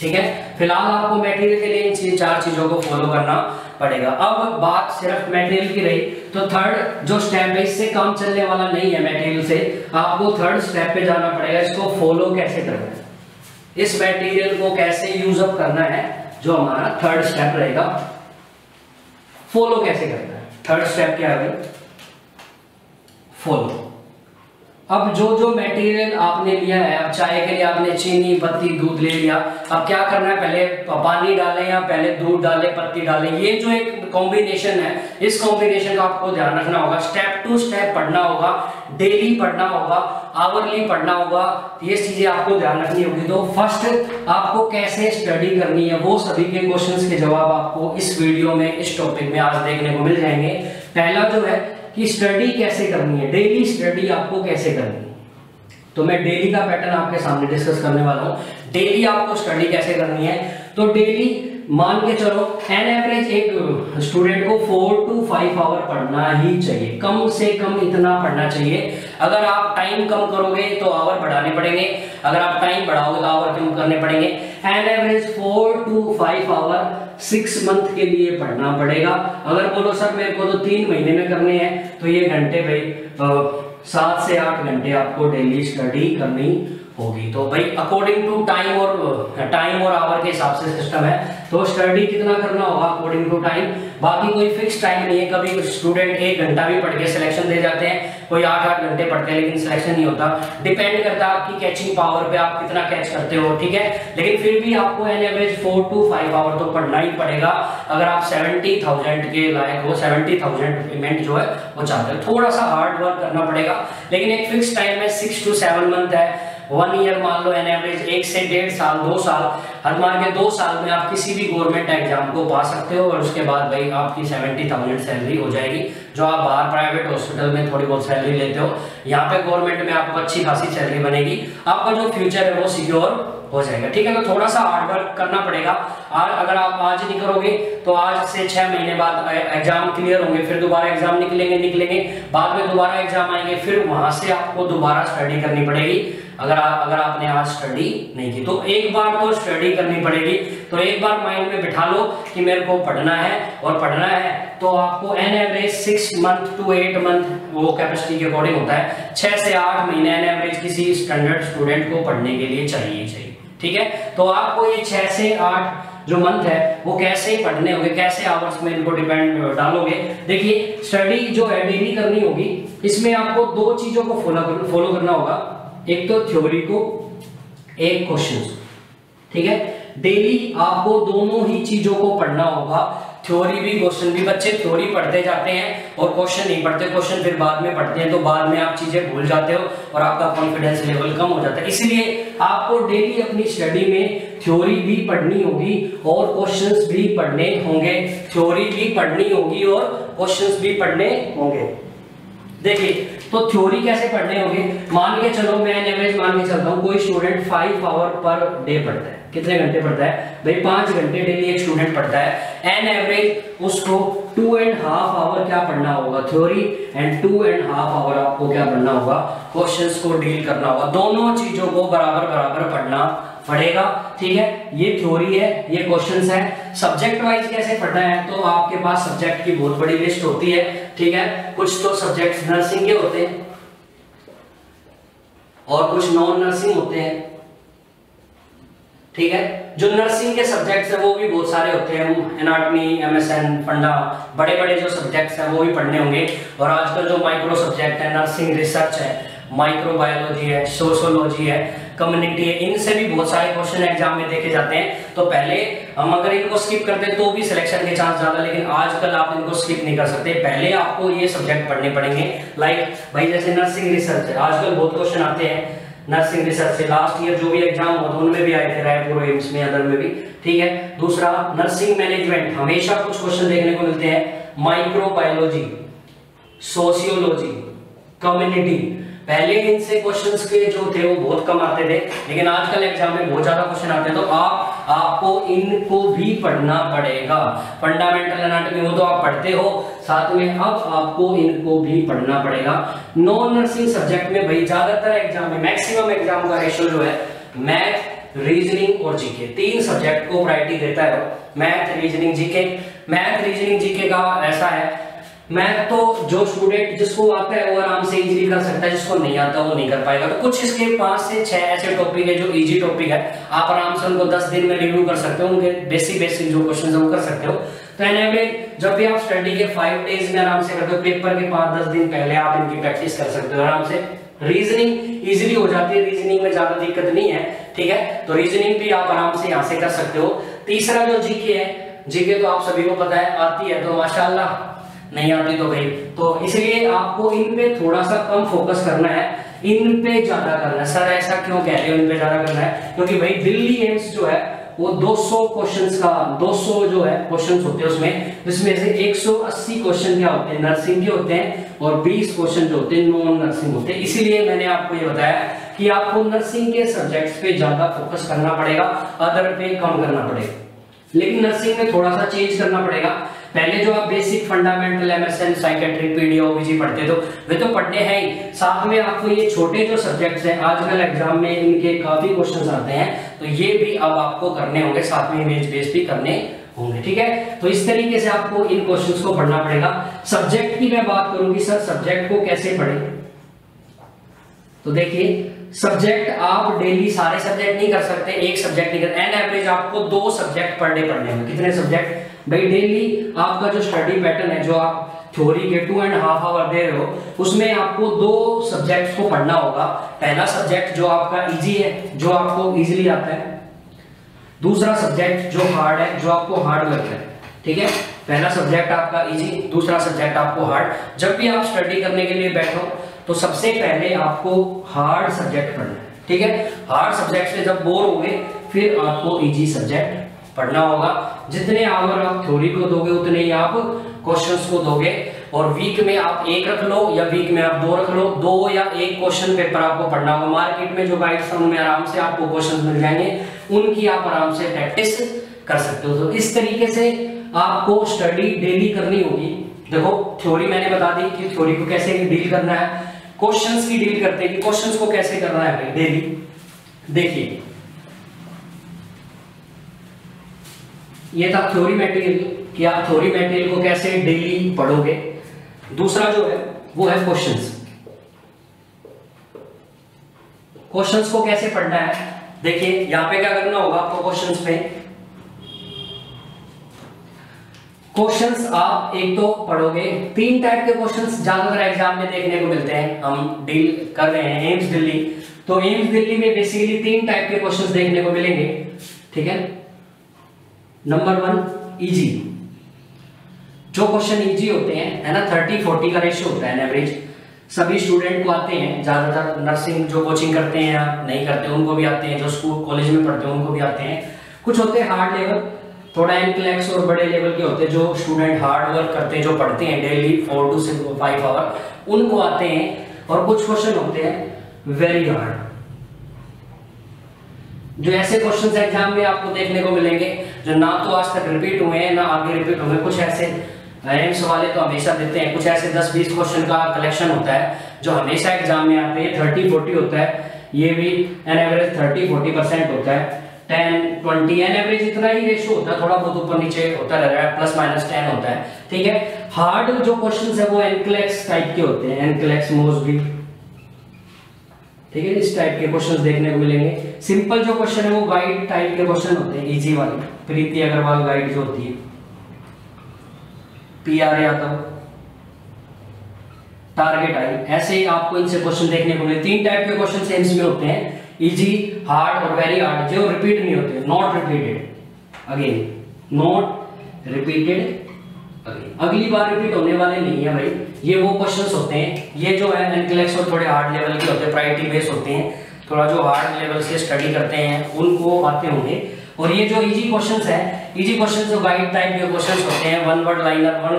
ठीक है। फिलहाल आपको मटेरियल के लिए इन 4 चीजों को फॉलो करना पड़ेगा। अब बात सिर्फ मटेरियल की रही, तो थर्ड जो स्टेप है इससे काम चलने वाला नहीं है मटेरियल से, आपको थर्ड स्टेप पे जाना पड़ेगा। इसको फॉलो कैसे करना है, इस मटेरियल को कैसे यूज अप करना है, जो हमारा थर्ड स्टेप रहेगा। फॉलो कैसे करना है, थर्ड स्टेप क्या है? फॉलो। अब जो जो मटेरियल आपने लिया है, अब चाय के लिए आपने चीनी, पत्ती, दूध ले लिया। अब क्या करना है, पहले पानी डालें या पहले दूध डालें, पत्ती डालें, ये जो एक कॉम्बिनेशन है, इस कॉम्बिनेशन का आपको ध्यान रखना होगा। स्टेप टू स्टेप पढ़ना होगा, डेली पढ़ना होगा, आवरली पढ़ना होगा, ये चीजें आपको ध्यान रखनी होगी। तो फर्स्ट आपको कैसे स्टडी करनी है, वो सभी के क्वेश्चंस के जवाब आपको इस वीडियो में, इस टॉपिक में आज देखने को मिल जाएंगे। पहला जो है कि स्टडी कैसे करनी है, डेली स्टडी आपको कैसे करनी है, तो मैं डेली का पैटर्न आपके सामने डिस्कस करने वाला हूं। डेली आपको स्टडी कैसे करनी है, तो डेली मान के चलो एन एवरेज एक स्टूडेंट को 4 to 5 आवर पढ़ना ही चाहिए, कम से कम इतना पढ़ना चाहिए। अगर आप टाइम कम करोगे तो आवर बढ़ाने पड़ेंगे, अगर आप टाइम बढ़ाओगे तो आवर कम करने पड़ेंगे। An average 4 to 5 hour 6 month के लिए पढ़ना पड़ेगा। अगर बोलो सर मेरे को तो 3 महीने में करने हैं, तो ये घंटे भाई 7 से 8 घंटे आपको डेली स्टडी करनी होगी। तो भाई अकॉर्डिंग टू टाइम और आवर के हिसाब से सिस्टम है, तो स्टडी कितना करना होगा अकॉर्डिंग टू टाइम। बाकी कोई फिक्स टाइम नहीं है, कभी स्टूडेंट 1 घंटा भी पढ़ के सिलेक्शन दे जाते हैं, कोई 8-8 घंटे पढ़ते हैं लेकिन सिलेक्शन नहीं होता। डिपेंड करता है आपकी कैचिंग पावर पे, आप कितना कैच करते हो, ठीक है। लेकिन फिर भी आपको एन एवरेज 4 to 5 आवर तो पढ़ना ही पड़ेगा अगर आप 70,000 के लायक हो, 70,000 पेमेंट जो है वो चाहते हो। थोड़ा सा हार्ड वर्क करना पड़ेगा, लेकिन एक फिक्स टाइम है, 6 to 7 मंथ है, 1 ईयर मान लो एन एवरेज, 1 से 1.5 साल, 2 साल, हर मान के 2 साल में आप किसी भी गवर्नमेंट एग्जाम को पा सकते हो और उसके बाद भाई आपकी 70,000 सैलरी हो जाएगी। जो आप बाहर प्राइवेट हॉस्पिटल में थोड़ी बहुत सैलरी लेते हो, यहाँ पे गवर्नमेंट में आपको अच्छी खासी सैलरी बनेगी, आपका जो फ्यूचर है वो सिक्योर हो जाएगा, ठीक है। तो थोड़ा सा हार्ड वर्क करना पड़ेगा। और अगर आप आज नहीं करोगे तो आज से 6 महीने बाद एग्जाम क्लियर होंगे, फिर दोबारा एग्जाम निकलेंगे, बाद में दोबारा एग्जाम आएंगे, फिर वहां से आपको दोबारा स्टडी करनी पड़ेगी। अगर आपने आज स्टडी नहीं की तो एक बार तो स्टडी करनी पड़ेगी। तो एक बार माइंड में बिठा लो कि मेरे को पढ़ना है, और पढ़ना है तो आपको an average 6 month to 8 month, वो कैपेसिटी के अकॉर्डिंग होता है, 6 से 8 महीने एन एवरेज किसी स्टैंडर्ड स्टूडेंट को पढ़ने के लिए चाहिए, ठीक है। तो आपको ये 6 से 8 जो मंथ है वो कैसे पढ़ने होंगे, कैसे आवर्स में इनको डिपेंड डालोगे। देखिए स्टडी जो है डेली करनी होगी, इसमें आपको 2 चीजों को फॉलो करना होगा, एक तो थ्योरी को, एक क्वेश्चंस, ठीक है। डेली आपको दोनों ही चीजों को पढ़ना होगा, थ्योरी भी क्वेश्चन भी। बच्चे थ्योरी पढ़ते जाते हैं और क्वेश्चन नहीं पढ़ते, क्वेश्चन फिर बाद में पढ़ते हैं, तो बाद में आप चीजें भूल जाते हो और आपका कॉन्फिडेंस लेवल कम हो जाता है। इसलिए आपको डेली अपनी स्टडी में थ्योरी भी पढ़नी होगी और क्वेश्चंस भी पढ़ने होंगे, थ्योरी भी पढ़नी होगी और क्वेश्चंस भी पढ़ने होंगे। देखिए तो थ्योरी कैसे पढ़ने होंगे, मान के चलो मैं एवरेज मान के चलता हूं, कोई स्टूडेंट 5 आवर पर डे पढ़ता है, कितने घंटे पढ़ता है भाई, 5 घंटे डेली एक स्टूडेंट पढ़ता है। एन एवरेज उसको 2.5 आवर क्या पढ़ना होगा थ्योरी, एंड 2.5 आवर आपको क्या पढ़ना होगा, क्वेश्चंस को डील करना होगा। दोनों चीजों को बराबर बराबर पढ़ना पड़ेगा, ठीक है। ये थ्योरी है, ये क्वेश्चंस है। सब्जेक्ट वाइज कैसे पढ़ना है, तो आपके पास सब्जेक्ट की बहुत बड़ी लिस्ट होती है, ठीक है। कुछ तो सब्जेक्ट नर्सिंग के होते हैं और कुछ नॉन नर्सिंग होते हैं, ठीक है। जो नर्सिंग के सब्जेक्ट्स है वो भी बहुत सारे होते हैं, एनाटॉमी, एमएसएन, फंडा, बड़े बड़े जो सब्जेक्ट्स हैं वो भी पढ़ने होंगे। और आजकल जो माइक्रो सब्जेक्ट है, नर्सिंग रिसर्च है, माइक्रोबायोलॉजी है, सोशियोलॉजी है, कम्युनिटी है, इनसे भी बहुत सारे क्वेश्चन एग्जाम में देखे जाते हैं। तो पहले हम अगर इनको स्किप करते हैं तो भी सिलेक्शन के चांस ज्यादा, लेकिन आजकल आप इनको स्किप नहीं कर सकते, पहले आपको ये सब्जेक्ट पढ़ने पड़ेंगे। लाइक भाई जैसे नर्सिंग रिसर्च है, आजकल बहुत क्वेश्चन आते हैं नर्सिंग रिसर्च से, लास्ट ईयर जो भी एग्जाम हुआ था उनमें भी आए थे, रायपुर एम्स में, अदर में भी, ठीक है। दूसरा नर्सिंग मैनेजमेंट, हमेशा कुछ क्वेश्चन देखने को मिलते हैं, माइक्रोबायोलॉजी, सोशियोलॉजी, कम्युनिटी। पहले इनसे क्वेश्चंस के जो थे वो बहुत कम आते थे, लेकिन आजकल एग्जाम में बहुत ज्यादा क्वेश्चन आते हैं, तो आपको इनको भी पढ़ना पड़ेगा। फंडामेंटल एनाटॉमी वो तो आप पढ़ते हो, साथ में अब आपको इनको भी पढ़ना पड़ेगा। नॉन नर्सिंग सब्जेक्ट में भाई ज्यादातर एग्जाम में, मैक्सिमम एग्जाम का रेशियो जो है मैथ, रीजनिंग और जीके, 3 सब्जेक्ट को प्रायोरिटी देता है। Math, reasoning, GK. Math, reasoning, GK का ऐसा है, मैथ तो जो स्टूडेंट जिसको आता है वो आराम से इजीली कर सकता है, जिसको नहीं आता वो नहीं कर पाएगा। तो कुछ इसके 5 से 6 ऐसे टॉपिक है जो इजी टॉपिक है, आप आराम से उनको 10 दिन में रिव्यू कर सकते हो, उनके बेसिक जो क्वेश्चन है वो कर सकते हो। तो एन एवरेज जब भी आप स्टडी के 5 डेज में आराम से करते हो, पेपर के 5-10 दिन पहले आप इनकी प्रैक्टिस कर सकते हो आराम से, रीजनिंग इजीली हो जाती है, रीजनिंग में ज्यादा दिक्कत नहीं है, ठीक है। तो रीजनिंग भी आप आराम से यहाँ से कर सकते हो। तीसरा जो जीके है, जीके तो आप सभी को पता है, आती है तो माशाल्लाह, नहीं आती तो भाई, तो इसलिए आपको इन पे थोड़ा सा कम फोकस करना है, इन पे ज्यादा करना है। सर ऐसा क्यों कह रहे हो इन पे ज्यादा करना है? क्योंकि भाई दिल्ली एम्स जो है वो 200 क्वेश्चंस का 200 जो है क्वेश्चंस होते हैं उसमें, जिसमें से 180 क्वेश्चन क्या होते हैं, नर्सिंग के होते हैं, और 20 क्वेश्चन जो होते हैं नॉन नर्सिंग होते हैं। इसीलिए मैंने आपको ये बताया कि आपको नर्सिंग के सब्जेक्ट्स पे ज्यादा फोकस करना पड़ेगा, अदर पे कम करना पड़ेगा। लेकिन नर्सिंग में थोड़ा सा चेंज करना पड़ेगा। पहले जो आप basic fundamental MSN psychiatry PD ओबीजी पढ़ते तो वे तो पढ़ने हैं ही, साथ में आपको ये छोटे जो सब्जेक्ट्स हैं आजकल एग्जाम में इनके काफी क्वेश्चंस आते हैं, तो ये भी अब आपको करने होंगे, साथ में इमेज बेस भी करने होंगे, ठीक है। तो इस तरीके से आपको इन क्वेश्चंस को पढ़ना पड़ेगा। सब्जेक्ट की मैं बात करूंगी, सर सब्जेक्ट को कैसे पढ़ें, तो देखिए सब्जेक्ट आप डेली सारे सब्जेक्ट नहीं कर सकते, एक सब्जेक्ट नहीं कर, एन एवरेज आपको 2 सब्जेक्ट पर डे पढ़ने होंगे। कितने सब्जेक्ट भाई? डेली आपका जो स्टडी पैटर्न है, जो आप थ्योरी के 2.5 आवर दे रहे हो, उसमें आपको 2 सब्जेक्ट्स को पढ़ना होगा। पहला सब्जेक्ट जो आपका इजी है, जो आपको इजीली आता है, दूसरा सब्जेक्ट जो हार्ड है, जो आपको हार्ड लगता है, ठीक है। पहला सब्जेक्ट आपका इजी, दूसरा सब्जेक्ट आपको हार्ड। जब भी आप स्टडी करने के लिए बैठो तो सबसे पहले आपको हार्ड सब्जेक्ट पढ़ना है, ठीक है। हार्ड सब्जेक्ट से जब बोर होगे फिर आपको इजी सब्जेक्ट पढ़ना होगा। जितने आवर आप थ्योरी को दोगे उतने ही आप क्वेश्चंस को दोगे, और वीक में आप 1 रख लो या वीक में आप 2 रख लो, 2 या 1 क्वेश्चन पेपर आपको पढ़ना होगा। मार्केट में जो गाइड्स हैं उनमें आराम से आपको क्वेश्चन मिल जाएंगे, उनकी आप आराम से प्रैक्टिस कर सकते हो। तो इस तरीके से आपको स्टडी डेली करनी होगी। देखो थ्योरी मैंने बता दी कि थ्योरी को कैसे डील करना है, क्वेश्चंस की डील करते हैं कि क्वेश्चंस को कैसे करना है भाई डेली। देखिए ये था थ्योरी मटेरियल कि आप थ्योरी मटेरियल को कैसे डेली पढ़ोगे। दूसरा जो है वो है क्वेश्चंस। क्वेश्चंस को कैसे पढ़ना है, देखिए यहां पे क्या करना होगा आपको क्वेश्चंस पे। क्वेश्चंस आप एक तो पढ़ोगे, 3 टाइप के क्वेश्चंस ज्यादातर एग्जाम में देखने को मिलते हैं, हम डील कर रहे हैं एम्स दिल्ली, तो एम्स दिल्ली में बेसिकली 3 टाइप के क्वेश्चंस देखने को मिलेंगे, ठीक है। नंबर 1 इजी, जो क्वेश्चन इजी होते हैं, है ना, 30-40 का रेशियो होता है एवरेज, सभी स्टूडेंट को आते हैं। ज्यादातर नर्सिंग जो कोचिंग करते हैं या नहीं करते उनको भी आते हैं, जो स्कूल कॉलेज में पढ़ते हैं उनको भी आते हैं। कुछ होते हैं हार्ड लेवल, थोड़ा एनक्लेक्स और बड़े लेवल के होते हैं, जो स्टूडेंट हार्ड वर्क करते हैं, जो पढ़ते हैं डेली 4 to 5 आवर, उनको आते हैं। और कुछ क्वेश्चन होते हैं वेरी हार्ड, जो ऐसे क्वेश्चंस एग्जाम में आपको देखने को मिलेंगे जो ना तो आज तक रिपीट हुए हैं ना आगे रिपीट होंगे। कुछ ऐसे एम्स वाले तो हमेशा देते हैं, कुछ ऐसे 10-20 क्वेश्चन का कलेक्शन होता है जो हमेशा एग्जाम में आते हैं, 30-40 होता है, ये भी एन एवरेज 30-40% होता है, 10-20 एन एवरेज इतना ही रेशियो होता है, थोड़ा बहुत ऊपर नीचे होता रह रहा है, +-10 होता है, ठीक है। हार्ड जो क्वेश्चंस है वो एनक्लेक्स टाइप के होते हैं, एनक्लेक्स मोस्टली, ठीक है, इस टाइप के क्वेश्चंस देखने को मिलेंगे। सिंपल जो क्वेश्चन है वो गाइड टाइप के क्वेश्चन होते हैं, इजी वाले, प्रीति अग्रवाल गाइड जो होती है, PR यादव, टारगेट आई, ऐसे ही आपको इनसे क्वेश्चन देखने को मिले। 3 टाइप के क्वेश्चन सेम्स में होते हैं, इजी, हार्ड और वेरी हार्ड, जो रिपीट नहीं होते, not repeated again, not repeated again, अगली बार रिपीट होने वाले नहीं है भाई। ये वो क्वेश्चंस होते हैं, ये जो है एनक्लेक्स और थोड़े हार्ड लेवल के होते हैं, प्रायोरिटी बेस होते हैं, थोड़ा जो हार्ड लेवल से स्टडी करते हैं उनको आते होंगे। और ये जो इजी क्वेश्चंस हैं, इजी क्वेश्चंस जो गाइड टाइप के क्वेश्चंस होते हैं, वन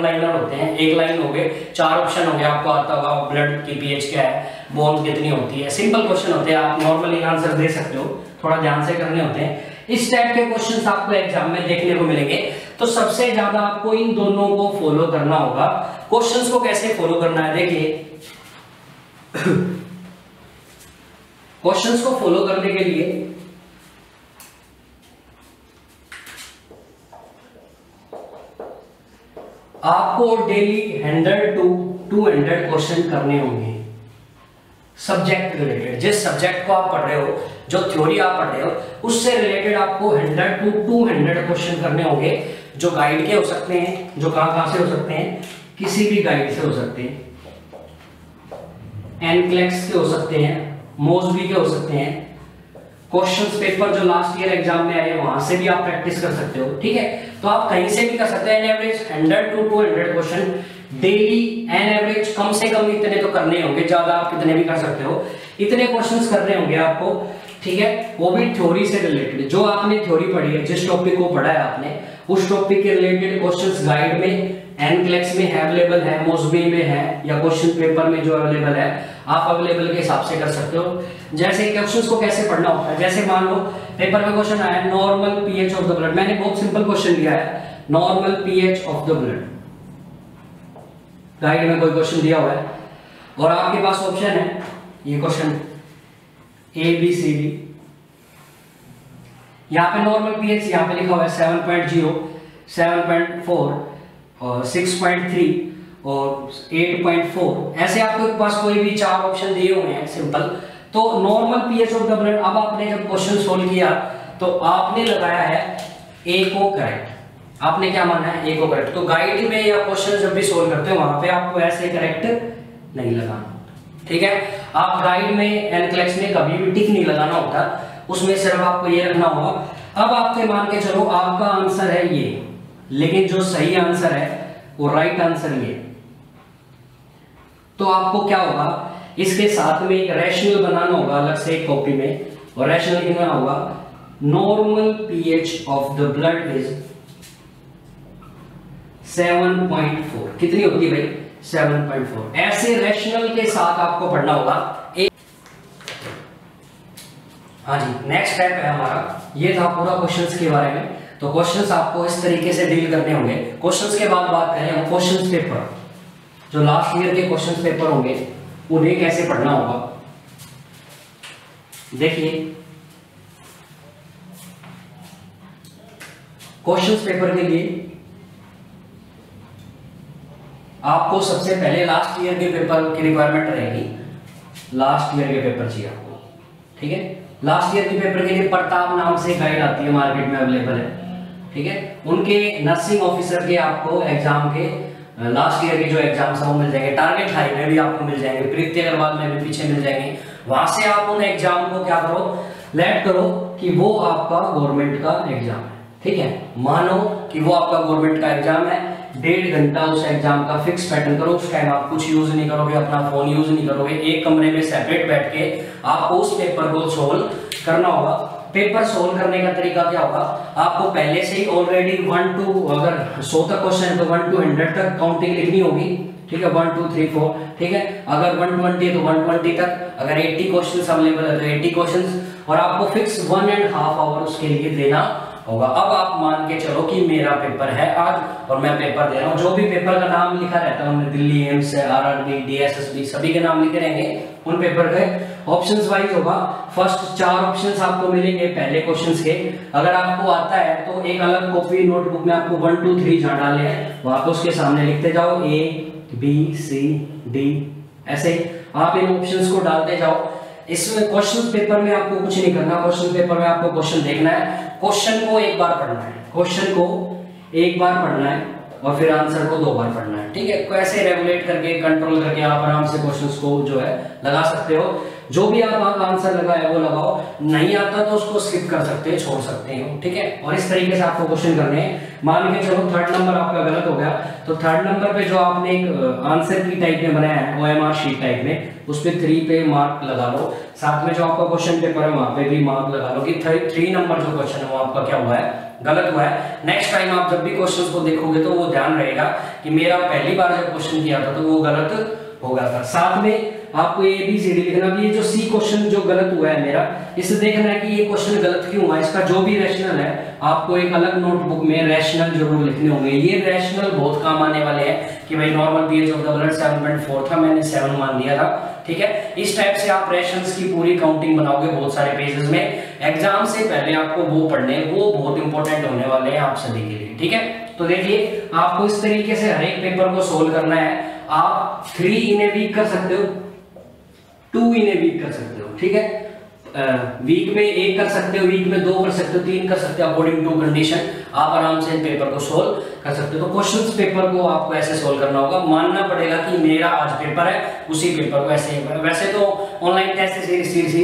लाइनर होते हैं, एक लाइन हो गए, 4 ऑप्शन हो गए, आपको आता होगा ब्लड की पीएच क्या है, बोन कितनी होती है, सिंपल क्वेश्चन होते हैं, आप नॉर्मली आंसर दे सकते हो, थोड़ा ध्यान से करने होते हैं। इस टाइप के क्वेश्चंस आपको एग्जाम में देखने को मिलेंगे। तो सबसे ज्यादा आपको इन दोनों को फॉलो करना होगा। क्वेश्चंस को कैसे फॉलो करना है, देखिए क्वेश्चंस को फॉलो करने के लिए आपको डेली 100 to 200 क्वेश्चन करने होंगे सब्जेक्ट रिलेटेड। जिस सब्जेक्ट को आप पढ़ रहे हो, जो थ्योरी आप पढ़ रहे हो, उससे रिलेटेड आपको 100 to 200 क्वेश्चन करने होंगे, जो गाइड के हो सकते हैं, जो कहां से हो सकते हैं, किसी भी गाइड से हो सकते हैं, एनक्लेक्स के हो सकते हैं, मोसबी के हो सकते हैं। क्वेश्चंस पेपर जो लास्ट ईयर एग्जाम में आए वहां से भी आप प्रैक्टिस कर सकते हो, ठीक है। तो आप कहीं से भी कर सकते हैं। An average 100 to 200 question daily, an average कम से कम इतने तो करने होंगे, ज्यादा आप कितने भी कर सकते हो, इतने क्वेश्चंस करने होंगे आपको, ठीक है। वो भी थ्योरी से रिलेटेड, जो आपने थ्योरी पढ़ी है, जिस टॉपिक को पढ़ा है आपने, उस टॉपिक के रिलेटेड क्वेश्चंस गाइड में, एनक्लेक्स में अवेलेबल है, मोसबी में है, या क्वेश्चन पेपर में जो अवेलेबल है, आप अवेलेबल के हिसाब से कर सकते हो। जैसे क्वेश्चंस को कैसे पढ़ना होता है, जैसे मान लो पेपर में क्वेश्चन आया normal pH of the blood, मैंने बहुत सिंपल क्वेश्चन लिया है, normal pH of the blood, guide में कोई क्वेश्चन दिया हुआ है और आपके पास ऑप्शन है, ये question A B C D, यहाँ पे नॉर्मल पीएच यहाँ पे लिखा हुआ है 7.0, 7.4 और 6.3 और 8.4, ऐसे आपके पास कोई भी 4 ऑप्शन दिए हुए हैं सिंपल। तो normal pH of the blood, अब आपने जब क्वेश्चन सोल्व किया तो आपने लगाया है ए को करेक्ट, आपने क्या माना है, ए को करेक्ट। तो गाइड में या क्वेश्चन जब भी सोल्व करते हो वहां पे आपको ऐसे करेक्ट नहीं लगाना, ठीक है। आप गाइड में, एनक्लेक्स में कभी भी टिक नहीं लगाना होता, उसमें सिर्फ आपको ये रखना होगा। अब आपके मान के चलो आपका आंसर है ये, लेकिन जो सही आंसर है वो राइट आंसर ये, तो आपको क्या होगा, इसके साथ में एक रैशनल बनाना होगा अलग से एक कॉपी में, और रैशनल लिखना होगा normal pH of the blood is 7.4, कितनी होती है भाई, 7.4। ऐसे रैशनल के साथ आपको पढ़ना होगा। हाँ जी, नेक्स्ट स्टेप है हमारा, ये था पूरा क्वेश्चंस के बारे में। तो क्वेश्चंस आपको इस तरीके से डील करने होंगे। क्वेश्चंस के बाद बात करें हम क्वेश्चंस पेपर, जो लास्ट ईयर के क्वेश्चंस पेपर होंगे उन्हें कैसे पढ़ना होगा। देखिए क्वेश्चंस पेपर के लिए आपको सबसे पहले लास्ट ईयर के पेपर की रिक्वायरमेंट रहेगी, लास्ट ईयर के पेपर चाहिए आपको, ठीक है। लास्ट ईयर के पेपर के लिए प्रताप नाम से गाइड आती है, मार्केट में अवेलेबल है, ठीक है। उनके नर्सिंग ऑफिसर के आपको एग्जाम के लास्ट ईयर के जो एग्जाम्स हैं वो मिल जाएंगे, टारगेट हाई में भी आपको मिल जाएंगे, प्रीति अग्रवाल में भी पीछे मिल जाएंगे। वहां से आप उन एग्जाम को क्या करो, लेट करो कि वो आपका गवर्नमेंट का एग्जाम है, ठीक है। मानो कि वो आपका गवर्नमेंट का एग्जाम है, 1.5 घंटा उस एग्जाम का फिक्स पैटर्न करो, उस टाइम आप कुछ यूज नहीं करोगे, अपना फोन यूज नहीं करोगे, एक कमरे में सेपरेट बैठ के आपको उस पेपर को सोल्व करना होगा। पेपर सोल्व करने का तरीका क्या होगा, आपको पहले से ही ऑलरेडी 1 to, अगर 100 तक क्वेश्चन है तो 1 to 100 तक काउंटिंग लिखनी होगी, ठीक है। 1 2 3 4, ठीक है। अगर 120 है तो 120 तक, अगर 80 क्वेश्चंस अवेलेबल है तो 80 क्वेश्चंस, और आपको फिक्स 1.5 आवर उसके लिए देना होगा। अब आप मान के चलो कि मेरा पेपर है आज और मैं पेपर दे रहा हूँ, जो भी पेपर का नाम लिखा रहता है उनमें दिल्ली एम्स, आरआरबी, डीएसएसबी, सभी के नाम लिखे रहेंगे। उन पेपर के ऑप्शंस वाइज होगा, फर्स्ट 4 ऑप्शंस आपको मिलेंगे पहले क्वेश्चंस के। अगर आपको आता है तो एक अलग कॉपी नोटबुक में आपको 1 2 3 जहां डाले हैं वहां पे उसके सामने लिखते जाओ, ए बी सी डी, ऐसे आप इन ऑप्शंस को डालते जाओ। इसमें क्वेश्चन पेपर में आपको कुछ नहीं करना, क्वेश्चन पेपर में आपको क्वेश्चन देखना है, क्वेश्चन को एक बार पढ़ना है, क्वेश्चन को एक बार पढ़ना है और फिर आंसर को 2 बार पढ़ना है, ठीक है। कैसे रेगुलेट करके, कंट्रोल करके आप आराम से क्वेश्चंस को जो है लगा सकते हो। जो भी आप आंसर लगाए वो लगाओ, नहीं आता तो उसको स्किप कर सकते हैं, छोड़ सकते हो, ठीक है। और इस तरीके से आपको क्वेश्चन करने हैं। मान के चलो 3rd नंबर आपका गलत हो गया, तो 3rd नंबर पे जो आपने एक आंसर की टाइप में बनाया है OMR शीट टाइप में, उस पे 3 पे मार्क लगा लो। साथ में जो आपका क्वेश्चन पेपर है वहां पे भी मार्क लगा लो कि 3 नंबर जो क्वेश्चन है वो आपका क्या हुआ है, गलत हुआ है। नेक्स्ट टाइम आप जब भी क्वेश्चंस को देखोगे तो वो ध्यान रहेगा कि मेरा पहली बार जब क्वेश्चन किया था तो वो गलत हो गया था। साथ में आपको ए बी सी डी लिखना भी, ये जो सी क्वेश्चन जो गलत हुआ है मेरा, इसे देखना है कि ये क्वेश्चन गलत क्यों हुआ, इसका जो भी रैशनल है आपको एक अलग नोटबुक में रैशनल जरूर लिखने होंगे। ये रैशनल बहुत काम आने वाले हैं कि भाई normal pH of the blood 7.4 था, मैंने 7 मान दिया था, ठीक है। इस टाइप से आप रैशनल्स की पूरी काउंटिंग बनाओगे बहुत सारे पेजेस में। एग्जाम से पहले आपको वो पढ़ने, वो बहुत इंपॉर्टेंट होने वाले हैं आप सभी के लिए, ठीक है। तो देखिए आपको इस तरीके से हर एक पेपर को सोल्व करना है। आप 3 इन ए वीक कर सकते हो, 2 इन ए वीक कर सकते हो, ठीक है। वीक में 1 कर सकते हो, वीक में 2 कर सकते हो, 3 कर सकते हो, अकॉर्डिंग टू कंडीशन आप आराम से पेपर को सोल्व कर सकते हो। तो क्वेश्चंस पेपर को आपको ऐसे सोल्व करना होगा, मानना पड़ेगा कि मेरा आज पेपर है, उसी पेपर को ऐसे। वैसे तो ऑनलाइन टेस्ट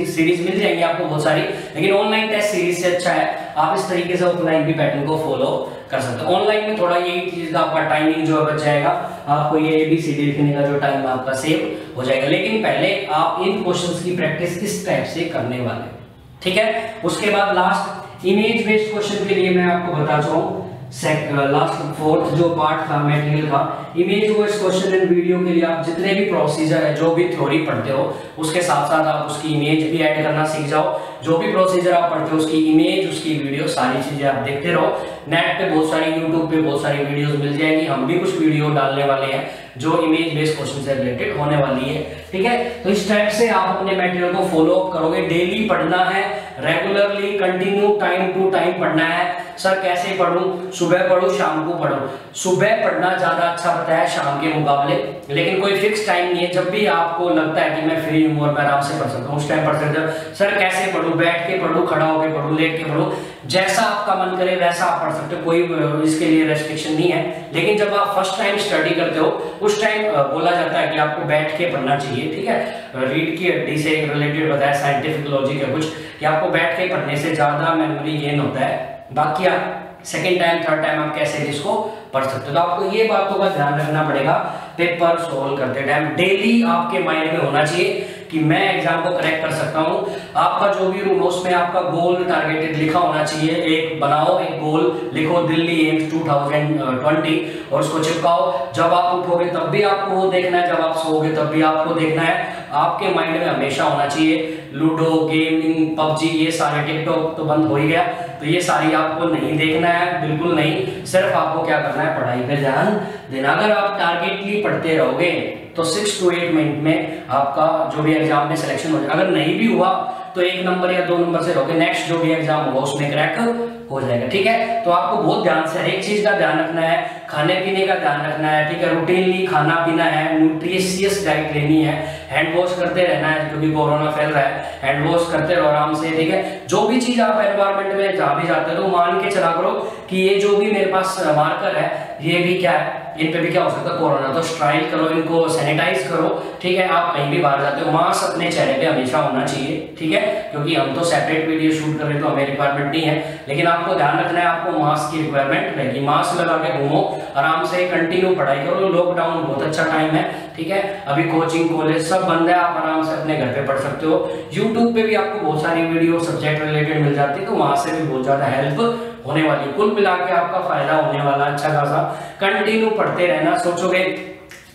सीरीज मिल जाएंगी आपको बहुत सारी, लेकिन ऑनलाइन टेस्ट सीरीज से अच्छा है आप इस तरीके से ऑफलाइन भी पैटर्न को फॉलो कर सकते हो। ऑनलाइन में थोड़ा यही चीज का आपका टाइमिंग जो बच जाएगा, आपको ये ABCD लिखने का जो टाइम आपका सेव हो जाएगा। लेकिन पहले आप इन क्वेश्चंस की प्रैक्टिस इस टाइप से करने वाले, ठीक है। उसके बाद लास्ट इमेज बेस्ड क्वेश्चन के लिए मैं आपको बता चाहूँ, लास्ट फोर्थ जो पार्ट था मटेरियल का, image based question and video के लिए आप जितने भी प्रोसीजर है, जो भी थ्योरी पढ़ते हो, उसके साथ साथ आप उसकी इमेज भी ऐड करना सीख जाओ। जो भी प्रोसीजर आप पढ़ते हो उसकी इमेज, उसकी वीडियो, सारी चीजें आप देखते रहो। नेट पे बहुत सारी, यूट्यूब पे बहुत सारी वीडियोस मिल जाएगी। हम भी कुछ वीडियो डालने वाले हैं जो इमेज बेस्ड क्वेश्चन से रिलेटेड होने वाली है, ठीक है। तो इस टाइप से आप अपने मटेरियल को फॉलो अप करोगे। डेली पढ़ना है, regularly continue time to time पढ़ना है। सर कैसे पढ़ूं? सुबह पढ़ूं, शाम को पढ़ूं? सुबह पढ़ना ज्यादा अच्छा होता है शाम के मुकाबले, लेकिन कोई फिक्स टाइम नहीं है। जब भी आपको लगता है कि मैं फ्री हूं और मैं आराम से पढ़ सकता हूं, उस टाइम पढ़ सकते हो। सर कैसे पढ़ूं? बैठ के पढ़ूं, खड़ा होकर पढ़ूं, लेट के पढ़ूं? जैसा आपका मन करे वैसा आप पढ़ सकते हो, कोई इसके लिए रेस्ट्रिक्शन नहीं है। लेकिन जब आप फर्स्ट टाइम स्टडी करते हो उस टाइम बोला जाता है कि आपको बैठ के पढ़ना चाहिए, ठीक है। रीढ़ की हड्डी से रिलेटेड बताया, साइंटिफिक लॉजिक है कुछ, कि आपको बैठ के पढ़ने से ज्यादा मेमोरी गेन होता है। बाकी आप सेकेंड टाइम थर्ड टाइम आप कैसे भी इसको पढ़ सकते हो। तो आपको ये बातों का ध्यान रखना पड़ेगा पेपर सोल्व करते टाइम। डेली आपके माइंड में होना चाहिए कि मैं एग्जाम को क्रैक कर सकता हूं। आपका जो भी रूम है उसमें आपका गोल टारगेटेड लिखा होना चाहिए। एक बनाओ, एक गोल लिखो, दिल्ली एम्स 2020, और उसको चिपकाओ। जब आप उठोगे तब भी आपको वो देखना है, जब आप सोओगे तब भी आपको देखना है। आपके माइंड में हमेशा होना चाहिए लूडो, गेमिंग, पबजी, ये सारे, टिकटॉक तो बंद हो ही गया, तो ये सारी आपको नहीं देखना है, बिल्कुल नहीं। सिर्फ आपको क्या करना है, पढ़ाई पे ध्यान देना। अगर आप टारगेटली पढ़ते रहोगे तो 6 to 8 मिनट में आपका जो भी एग्जाम में सिलेक्शन हो जाएगा। अगर नहीं भी हुआ तो 1 नंबर या 2 नंबर से रहोगे, नेक्स्ट जो भी एग्जाम होगा उसमें क्रैक हो जाएगा, ठीक है। तो आपको बहुत ध्यान से हर एक चीज का ध्यान रखना है, खाने पीने का ध्यान रखना है, ठीक है। रूटीनली खाना पीना है, न्यूट्रिशियस डाइट लेनी है, हैंड वॉश करते रहना है क्योंकि कोरोना फैल रहा है, हैंड वॉश करते रहो आराम से, ठीक है। जो भी चीज आप एनवायरमेंट में जहां भी जाते हो तो मान के चला करो कि ये जो भी मेरे पास मार्कर है ये भी क्या है, इन पे भी क्या हो सकता है, कोरोना। तो स्ट्राइल करो, इनको सैनिटाइज करो, ठीक है। आप कहीं भी बाहर जाते हो मास्क अपने चेहरे पे हमेशा होना चाहिए, ठीक है, क्योंकि हम तो सेपरेट वीडियो शूट कर रहे तो हमें रिक्वायरमेंट नहीं है, लेकिन आपको ध्यान रखना है आपको मास्क की रिक्वायरमेंट रहेगी। मास्क लगा के घूमो, आराम से कंटिन्यू पढ़ाई करो। लॉकडाउन बहुत अच्छा टाइम है, ठीक है। अभी कोचिंग कॉलेज सब बंद है, आप आराम से अपने घर पे पढ़ सकते हो। यूट्यूब पे भी आपको बहुत सारी वीडियो सब्जेक्ट रिलेटेड मिल जाती है, तो वहां से भी बहुत ज्यादा हेल्प होने वाली। कुल मिला के आपका फायदा होने वाला अच्छा खासा। कंटिन्यू पढ़ते रहना। सोचोगे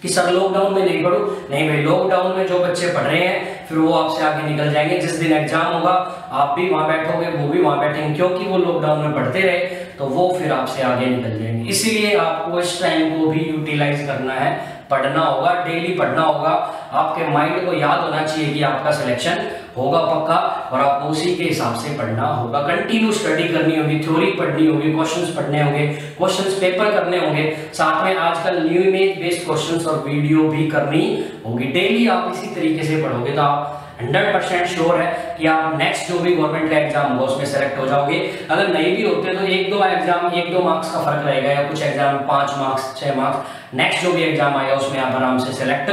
कि सर लॉकडाउन में नहीं पढ़ूं, नहीं भाई, लॉकडाउन में जो बच्चे पढ़ रहे हैं फिर वो आपसे आगे निकल जाएंगे। जिस दिन एग्जाम होगा आप भी वहां बैठोगे, वो भी वहां बैठेंगे, क्योंकि वो लॉकडाउन में पढ़ते रहे तो वो फिर आपसे आगे निकल जाएंगे। इसीलिए आपको इस टाइम को भी यूटिलाइज करना है, पढ़ना होगा, डेली पढ़ना होगा। आपके माइंड को याद होना चाहिए कि आपका सिलेक्शन होगा पक्का, और आपको उसी के हिसाब से पढ़ना होगा। कंटिन्यू स्टडी करनी होगी, थ्योरी पढ़नी होगी, क्वेश्चंस पढ़ने होंगे, क्वेश्चंस पेपर करने होंगे, साथ में आजकल न्यू इमेज बेस्ड क्वेश्चंस और वीडियो भी करनी होगी। डेली आप इसी तरीके से पढ़ोगे तो आप 100% श्योर है कि आप नेक्स्ट जो भी गवर्नमेंट का एग्जाम होगा उसमें सेलेक्ट हो जाओगे। अगर नहीं भी होते तो 1-2 एग्जाम, 1-2 मार्क्स का फर्क रहेगा, या कुछ एग्जाम 5 मार्क्स 6 मार्क्स, नेक्स्ट जो भी एग्जाम आएगा उसमें आप आराम से सेलेक्ट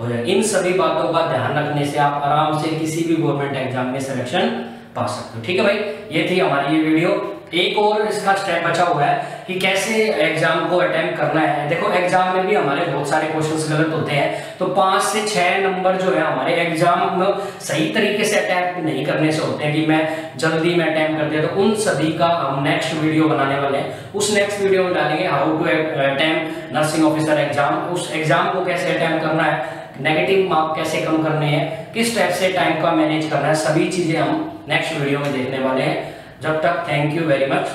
हो जाए। इन सभी बातों का ध्यान रखने से आप आराम से किसी भी गवर्नमेंट एग्जाम में सिलेक्शन पा सकते हो, ठीक है भाई। ये थी हमारी ये वीडियो। एक और इसका स्टेप बचा हुआ है कि कैसे एग्जाम को अटेम्प्ट करना है। देखो एग्जाम में भी हमारे बहुत सारे क्वेश्चंस गलत होते हैं, तो 5 से 6 नंबर जो है हमारे एग्जाम में सही तरीके से अटेम्प्ट नहीं करने से होते हैं कि मैं जल्दी में अटेम्प्ट कर दिया। तो उन सभी का हम नेक्स्ट वीडियो बनाने वाले हैं। उस नेक्स्ट वीडियो में डालेंगे how to attempt nursing officer exam, उस एग्जाम को कैसे अटेम्प्ट करना है, नेगेटिव मार्क कैसे कम करने हैं, किस टाइप से टाइम का मैनेज करना है, सभी चीजें हम नेक्स्ट वीडियो में देखने वाले हैं। जब तक थैंक यू वेरी मच।